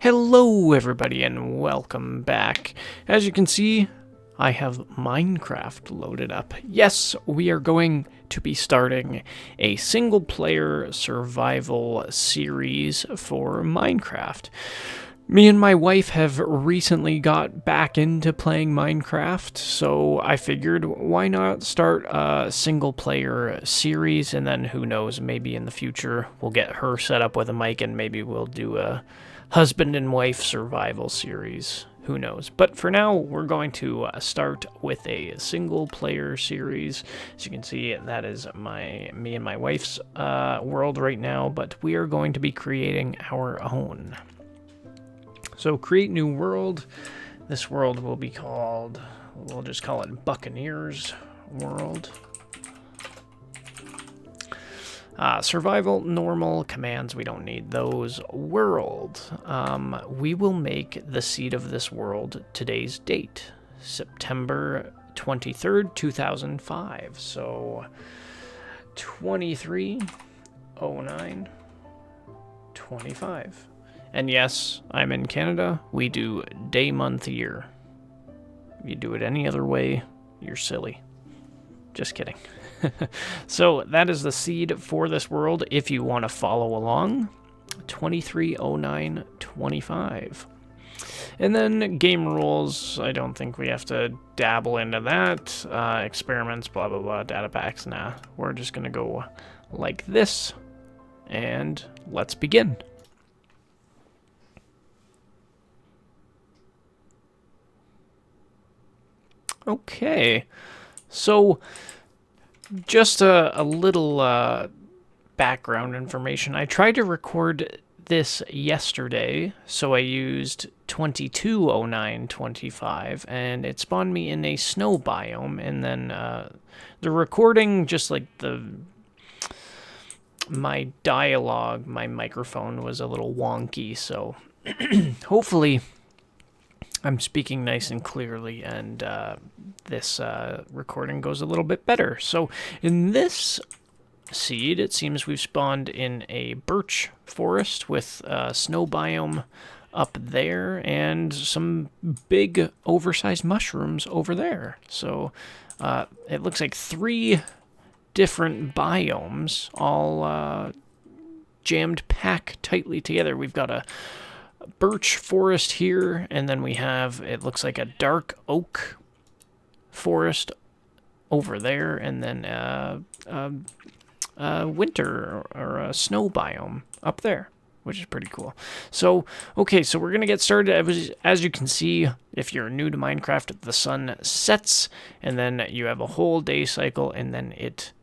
Hello everybody and welcome back. As you can see, I have Minecraft loaded up. Yes, we are going to be starting a single-player survival series for Minecraft. Me and my wife have recently got back into playing Minecraft, so I figured why not start a single-player series, and then who knows, maybe in the future we'll get her set up with a mic and maybe we'll do a husband and wife survival series. Who knows? But for now, we're going to start with a single-player series. As you can see, that is me and my wife's world right now, but we are going to be creating our own. So create new world. This world will be called, we'll just call it Buccaneers World. Survival, normal, commands, we don't need those. World. We will make the seed of this world today's date, September 23rd, 2005. So 230925. And yes, I'm in Canada. We do day, month, year. If you do it any other way, you're silly. Just kidding. So that is the seed for this world if you want to follow along. 230925. And then game rules, I don't think we have to dabble into that. Experiments, blah, blah, blah, data packs, nah. We're just going to go like this. And let's begin. Okay, so just a little background information. I tried to record this yesterday, so I used 220925, and it spawned me in a snow biome, and then the recording, just like my dialogue, my microphone was a little wonky, so hopefully I'm speaking nice and clearly, and this recording goes a little bit better. So in this seed, it seems we've spawned in a birch forest with a snow biome up there and some big oversized mushrooms over there. So it looks like 3 different biomes all jammed packed tightly together. We've got a birch forest here, and then we have, it looks like a dark oak forest over there, and then winter or a snow biome up there, which is pretty cool. So, okay, so we're going to get started. As you can see, if you're new to Minecraft, the sun sets, and then you have a whole day cycle, and then it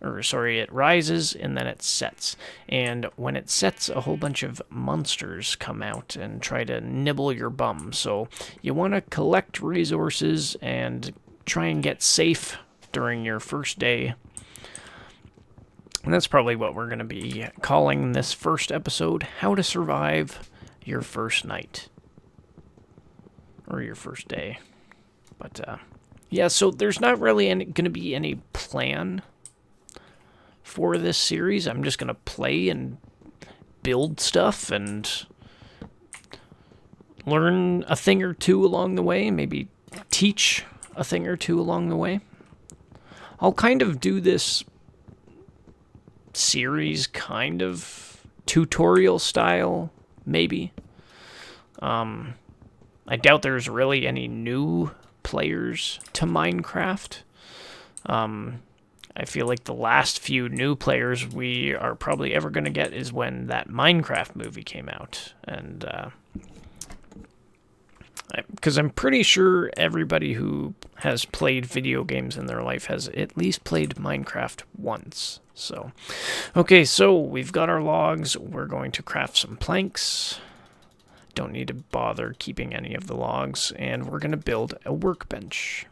rises and then it sets. And when it sets, a whole bunch of monsters come out and try to nibble your bum. So you want to collect resources and try and get safe during your first day. And that's probably what we're going to be calling this first episode, How to Survive Your First Night. Or your first day. But, yeah, so there's not really going to be any plan for this series. I'm just going to play and build stuff and learn a thing or two along the way, maybe teach a thing or two along the way. I'll kind of do this series kind of tutorial style, maybe. I doubt there's really any new players to Minecraft. I feel like the last few new players we are probably ever going to get is when that Minecraft movie came out. And because I'm pretty sure everybody who has played video games in their life has at least played Minecraft once. So, okay, so we've got our logs. We're going to craft some planks. Don't need to bother keeping any of the logs. And we're going to build a workbench.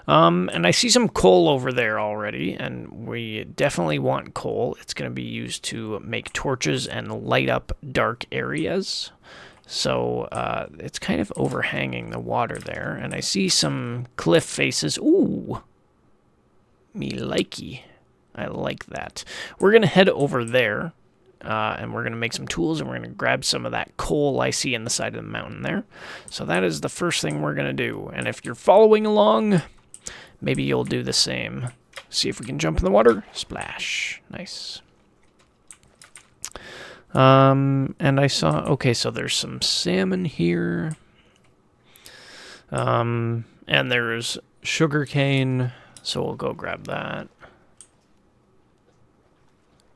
And I see some coal over there already, and we definitely want coal. It's going to be used to make torches and light up dark areas. So it's kind of overhanging the water there, and I see some cliff faces. Ooh, me likey. I like that. We're going to head over there and we're going to make some tools, and we're going to grab some of that coal I see in the side of the mountain there. So that is the first thing we're going to do. And if you're following along, maybe you'll do the same. See if we can jump in the water. Splash. Nice. And I saw, okay, so there's some salmon here. And there's sugarcane, so we'll go grab that.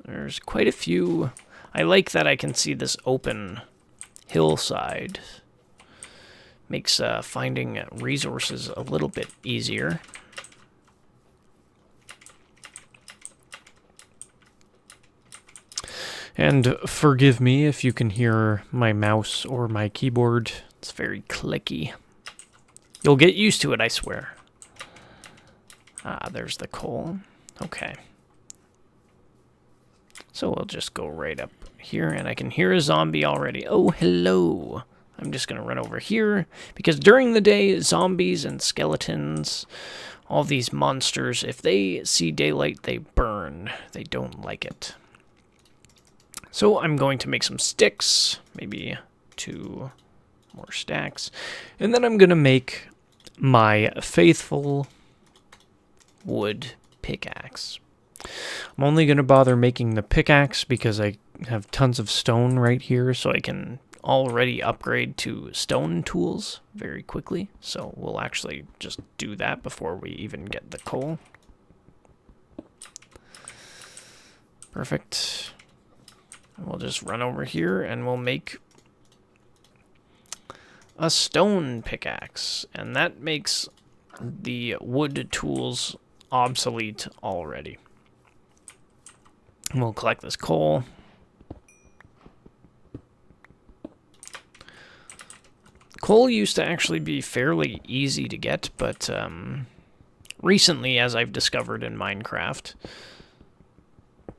There's quite a few. I like that I can see this open hillside. Makes finding resources a little bit easier. And forgive me if you can hear my mouse or my keyboard. It's very clicky. You'll get used to it, I swear. Ah, there's the coal. Okay. So we'll just go right up here, and I can hear a zombie already. Oh, hello. I'm just going to run over here, because during the day, zombies and skeletons, all these monsters, if they see daylight, they burn. They don't like it. So I'm going to make some sticks, maybe 2 more stacks, and then I'm going to make my faithful wood pickaxe. I'm only going to bother making the pickaxe because I have tons of stone right here, so I can already upgrade to stone tools very quickly. So we'll actually just do that before we even get the coal. Perfect. We'll just run over here and we'll make a stone pickaxe, and that makes the wood tools obsolete already. And we'll collect this coal. Coal used to actually be fairly easy to get, but recently, as I've discovered in Minecraft,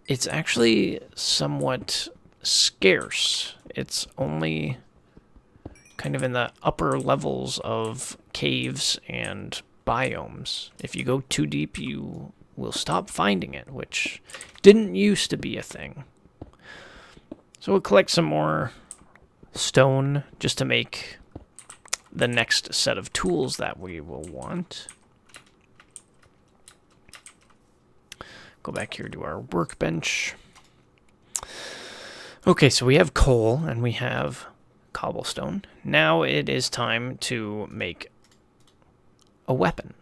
it's actually somewhat scarce. It's only kind of in the upper levels of caves and biomes. If you go too deep, you will stop finding it, which didn't used to be a thing. So we'll collect some more stone just to make the next set of tools that we will want. Go back here to our workbench. Okay, so we have coal and we have cobblestone. Now it is time to make a weapon.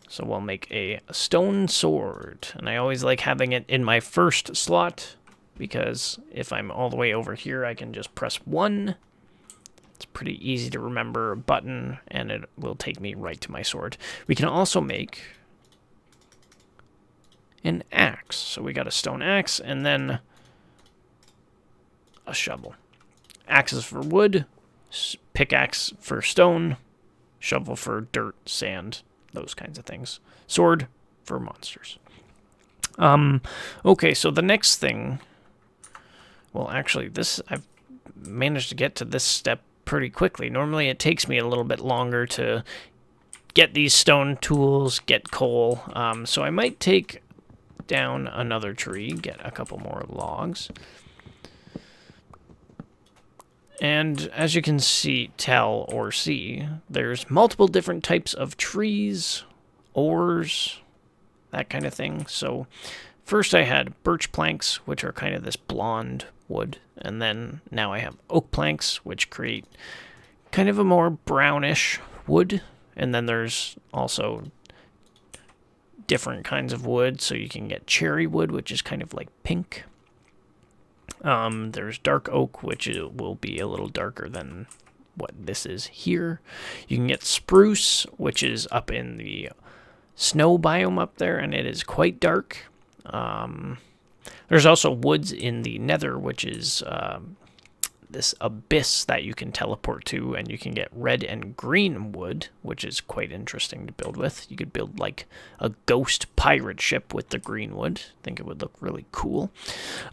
So we'll make a stone sword. And I always like having it in my first slot, because if I'm all the way over here, I can just press 1. It's pretty easy to remember a button, and it will take me right to my sword. We can also make an axe. So we got a stone axe, and then a shovel. Axes for wood, pickaxe for stone, shovel for dirt, sand, those kinds of things. Sword for monsters. Okay, so the next thing, well, actually, I've managed to get to this step pretty quickly. Normally it takes me a little bit longer to get these stone tools, get coal, so I might take down another tree, get a couple more logs. And as you can tell, there's multiple different types of trees, ores, that kind of thing. So first I had birch planks, which are kind of this blonde wood. And then now I have oak planks, which create kind of a more brownish wood. And then there's also different kinds of wood. So you can get cherry wood, which is kind of like pink. There's dark oak, which will be a little darker than what this is here. You can get spruce, which is up in the snow biome up there, and it is quite dark. There's also woods in the nether, which is this abyss that you can teleport to, and you can get red and green wood, which is quite interesting to build with. You could build like a ghost pirate ship with the green wood. I think it would look really cool.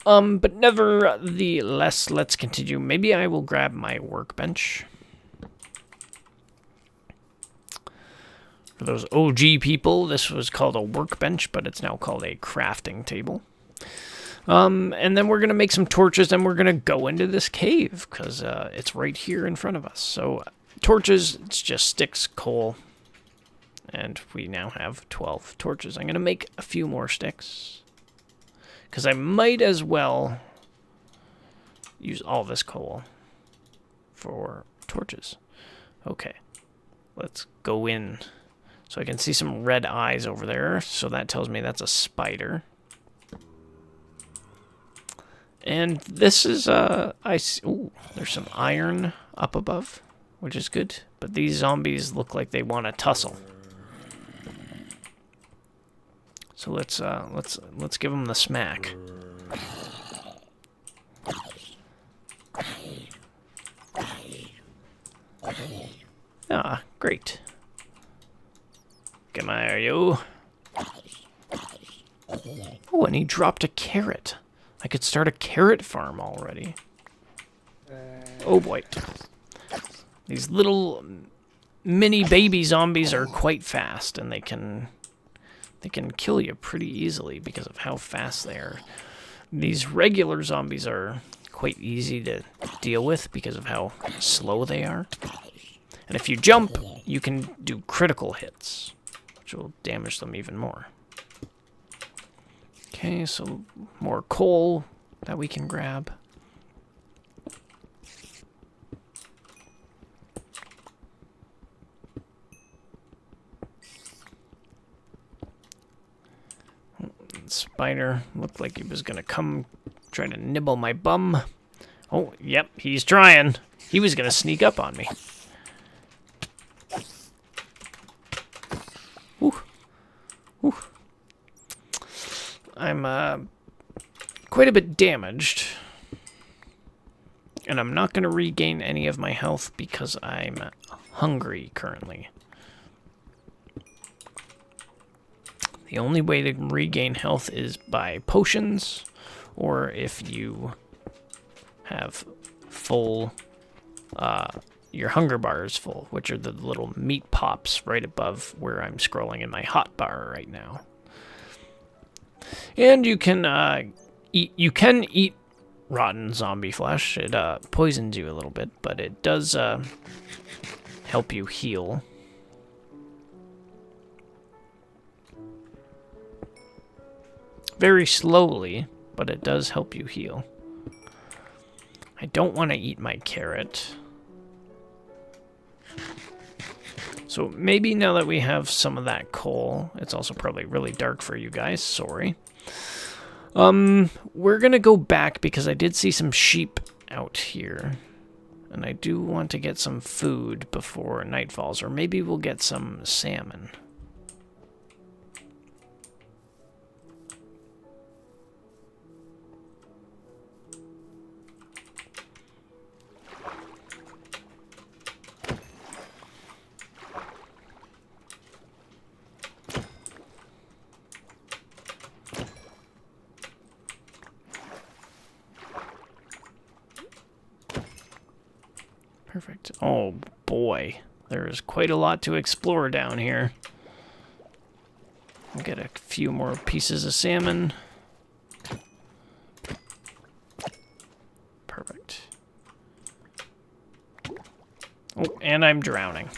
But nevertheless, let's continue. Maybe I will grab my workbench. For those OG people, this was called a workbench, but it's now called a crafting table. And then we're going to make some torches, and we're going to go into this cave, because it's right here in front of us. So, torches, it's just sticks, coal, and we now have 12 torches. I'm going to make a few more sticks, because I might as well use all this coal for torches. Okay, let's go in. So I can see some red eyes over there, so that tells me that's a spider. And this is, I see, ooh, there's some iron up above, which is good. But these zombies look like they want to tussle. So let's give them the smack. Ah, great. Come here, you. Oh, and he dropped a carrot. I could start a carrot farm already. Oh boy. These little mini baby zombies are quite fast, and they can kill you pretty easily because of how fast they are. These regular zombies are quite easy to deal with because of how slow they are. And if you jump, you can do critical hits, which will damage them even more. Okay, so more coal that we can grab. Spider looked like he was gonna come try to nibble my bum. Oh, yep, he's trying. He was gonna sneak up on me. Ooh. Ooh. I'm quite a bit damaged, and I'm not going to regain any of my health because I'm hungry currently. The only way to regain health is by potions, or if you have full, your hunger bar is full, which are the little meat pops right above where I'm scrolling in my hotbar right now. And you can eat rotten zombie flesh. It poisons you a little bit, but it does help you heal. Very slowly, but it does help you heal. I don't want to eat my carrot. So maybe now that we have some of that coal, it's also probably really dark for you guys, sorry. We're gonna go back because I did see some sheep out here. And I do want to get some food before night falls, or maybe we'll get some salmon. Perfect. Oh boy, there is quite a lot to explore down here. We'll get a few more pieces of salmon. Perfect. Oh, and I'm drowning.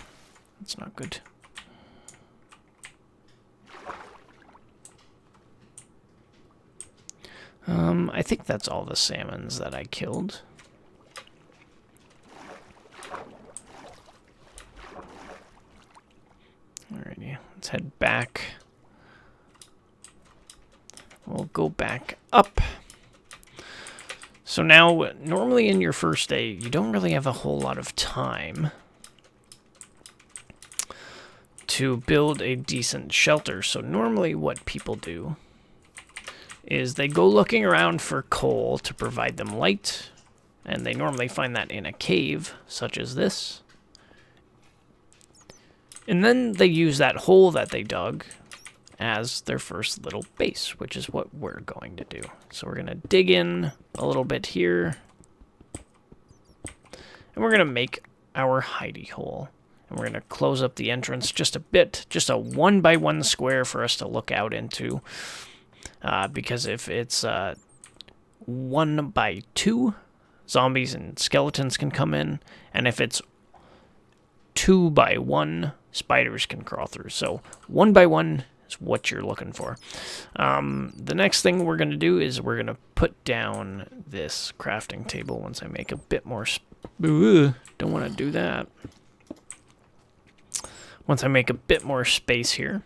That's not good. I think that's all the salmons that I killed. Alrighty, let's head back. We'll go back up. So now, normally in your first day, you don't really have a whole lot of time to build a decent shelter. So normally what people do is they go looking around for coal to provide them light, and they normally find that in a cave, such as this. And then they use that hole that they dug as their first little base, which is what we're going to do. So we're going to dig in a little bit here, and we're going to make our hidey hole. And we're going to close up the entrance just a bit, just a 1x1 square for us to look out into. Because if it's 1 by 2, zombies and skeletons can come in. And if it's 2 by 1, spiders can crawl through. So 1 by 1 is what you're looking for. The next thing we're going to do is we're going to put down this crafting table once I make a bit more... don't want to do that. Once I make a bit more space here.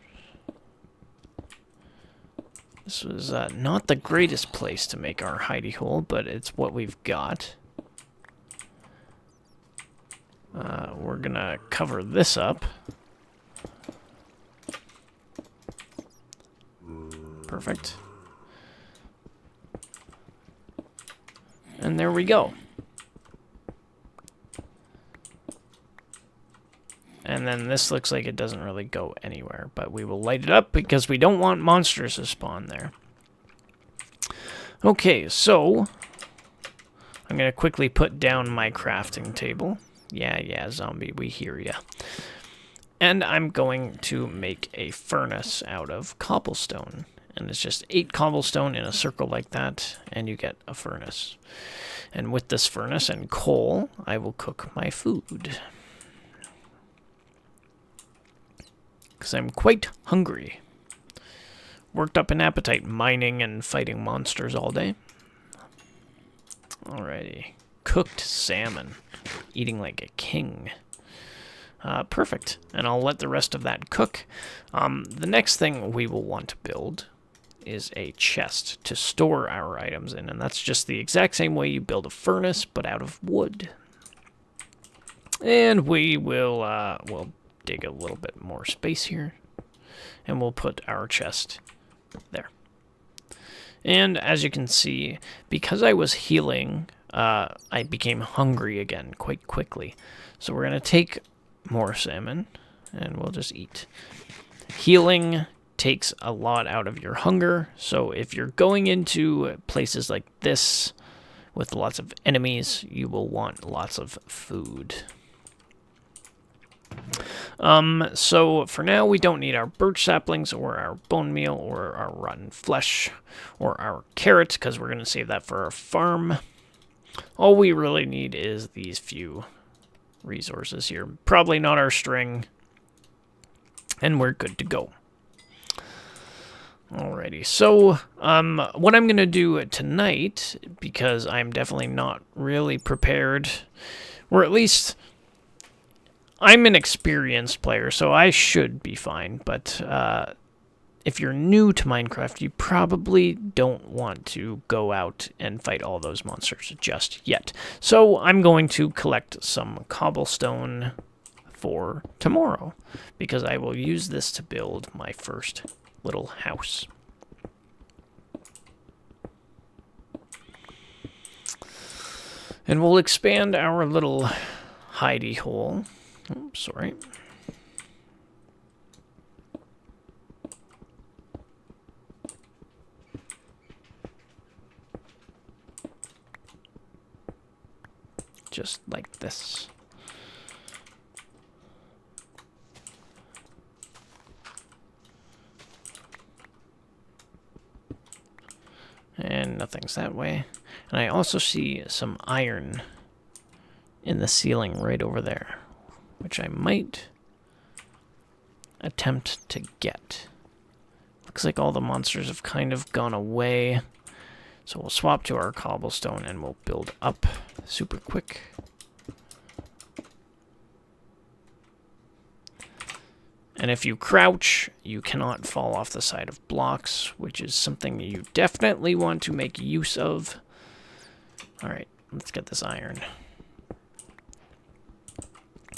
This was not the greatest place to make our hidey hole, but it's what we've got. We're going to cover this up. Perfect. And there we go. And then this looks like it doesn't really go anywhere, but we will light it up because we don't want monsters to spawn there. Okay, so I'm going to quickly put down my crafting table. Yeah, zombie, we hear ya. And I'm going to make a furnace out of cobblestone. And it's just 8 cobblestone in a circle like that, and you get a furnace. And with this furnace and coal, I will cook my food. Because I'm quite hungry. Worked up an appetite mining and fighting monsters all day. Alrighty. Cooked salmon. Eating like a king. Perfect. And I'll let the rest of that cook. The next thing we will want to build is a chest to store our items in. And that's just the exact same way you build a furnace, but out of wood. And we will we'll dig a little bit more space here. And we'll put our chest there. And as you can see, because I was healing, I became hungry again quite quickly. So we're going to take more salmon, and we'll just eat. Healing takes a lot out of your hunger, so if you're going into places like this with lots of enemies, you will want lots of food. So for now, we don't need our birch saplings or our bone meal or our rotten flesh or our carrots, because we're going to save that for our farm. All we really need is these few resources here. Probably not our string. And we're good to go. Alrighty, so what I'm going to do tonight, because I'm definitely not really prepared, or at least I'm an experienced player, so I should be fine, but if you're new to Minecraft, you probably don't want to go out and fight all those monsters just yet. So I'm going to collect some cobblestone for tomorrow, because I will use this to build my first little house. And we'll expand our little hidey hole. Oh, sorry. Just like this. And nothing's that way. And I also see some iron in the ceiling right over there, which I might attempt to get. Looks like all the monsters have kind of gone away. So we'll swap to our cobblestone and we'll build up super quick. And if you crouch, you cannot fall off the side of blocks, which is something you definitely want to make use of. Alright, let's get this iron.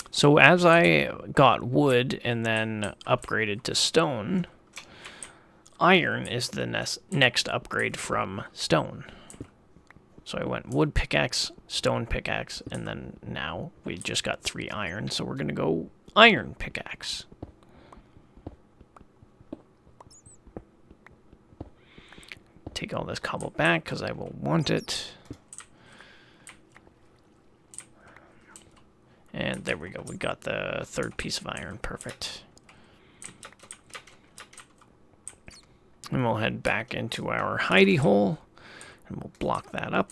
So as I got wood and then upgraded to stone, iron is the next upgrade from stone. So I went wood pickaxe, stone pickaxe, and then now we just got 3 iron, so we're going to go iron pickaxe. Take all this cobble back because I will want it. And there we go. We got the 3rd piece of iron. Perfect. And we'll head back into our hidey hole. And we'll block that up.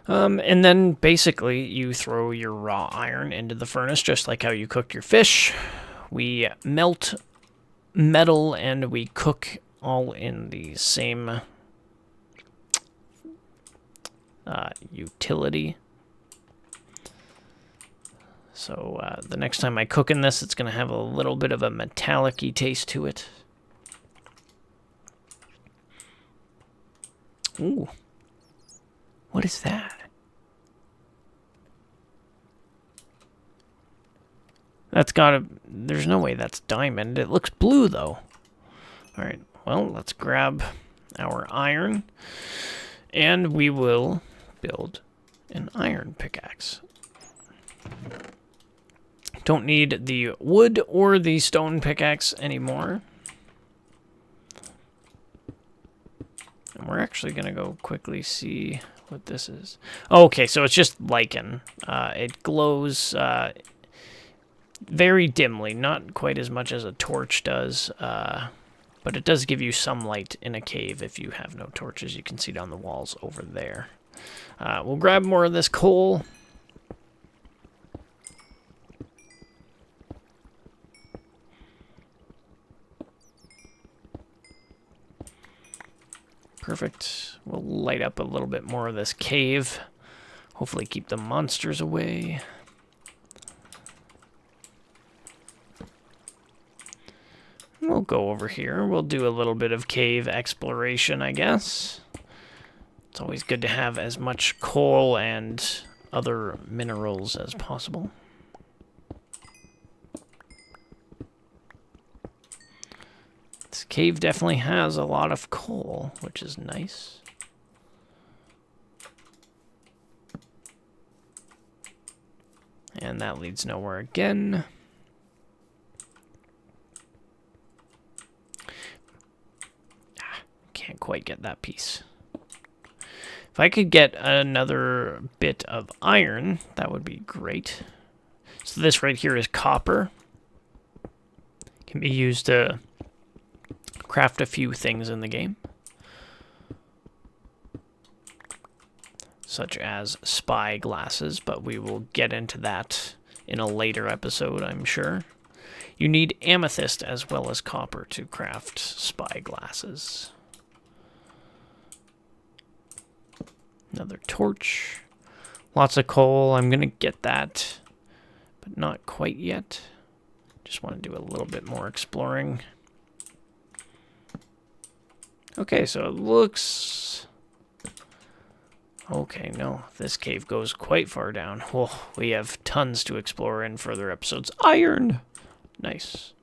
And then basically you throw your raw iron into the furnace, just like how you cooked your fish. We melt metal and we cook all in the same utility. So the next time I cook in this, it's going to have a little bit of a metallic-y taste to it. Ooh. What is that? That's gotta... There's no way that's diamond. It looks blue, though. Alright, well, let's grab our iron. And we will build an iron pickaxe. Don't need the wood or the stone pickaxe anymore. And we're actually going to go quickly see what this is. Oh, okay, so it's just lichen. It glows very dimly, not quite as much as a torch does, but it does give you some light in a cave if you have no torches. You can see down the walls over there. We'll grab more of this coal. Perfect. We'll light up a little bit more of this cave. Hopefully keep the monsters away. We'll go over here. We'll do a little bit of cave exploration, I guess. It's always good to have as much coal and other minerals as possible. This cave definitely has a lot of coal, which is nice. And that leads nowhere again. Can't quite get that piece. If I could get another bit of iron, that would be great. So this right here is copper. Can be used to craft a few things in the game, such as spy glasses, but we will get into that in a later episode, I'm sure. You need amethyst as well as copper to craft spy glasses. Another torch. Lots of coal. I'm going to get that, but not quite yet. Just want to do a little bit more exploring. Okay, so it looks... Okay, no, this cave goes quite far down. Oh, we have tons to explore in further episodes. Iron! Nice.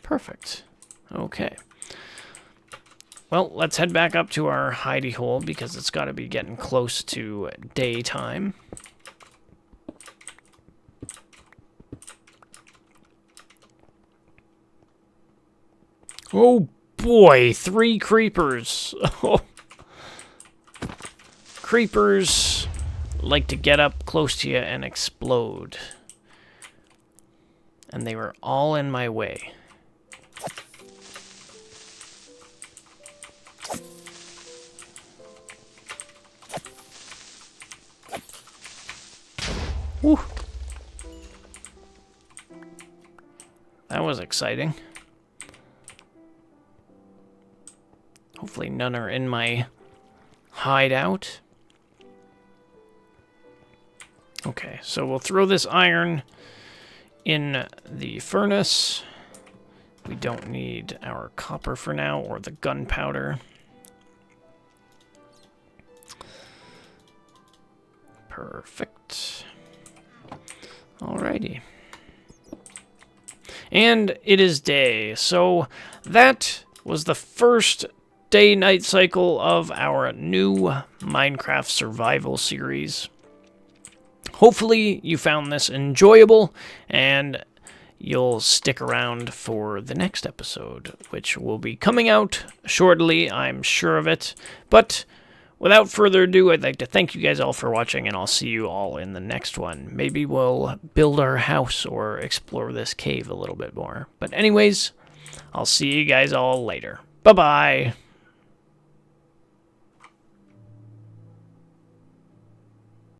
Perfect. Okay. Well, let's head back up to our hidey hole because it's got to be getting close to daytime. Oh boy, 3 creepers. Creepers like to get up close to you and explode. And they were all in my way. Whew. That was exciting. Hopefully none are in my hideout. Okay, so we'll throw this iron in the furnace. We don't need our copper for now, or the gunpowder. Perfect. Alrighty. And it is day, so that was the first day-night cycle of our new Minecraft survival series. Hopefully you found this enjoyable, and you'll stick around for the next episode, which will be coming out shortly, I'm sure of it. But without further ado, I'd like to thank you guys all for watching, and I'll see you all in the next one. Maybe we'll build our house or explore this cave a little bit more. But anyways, I'll see you guys all later. Bye-bye.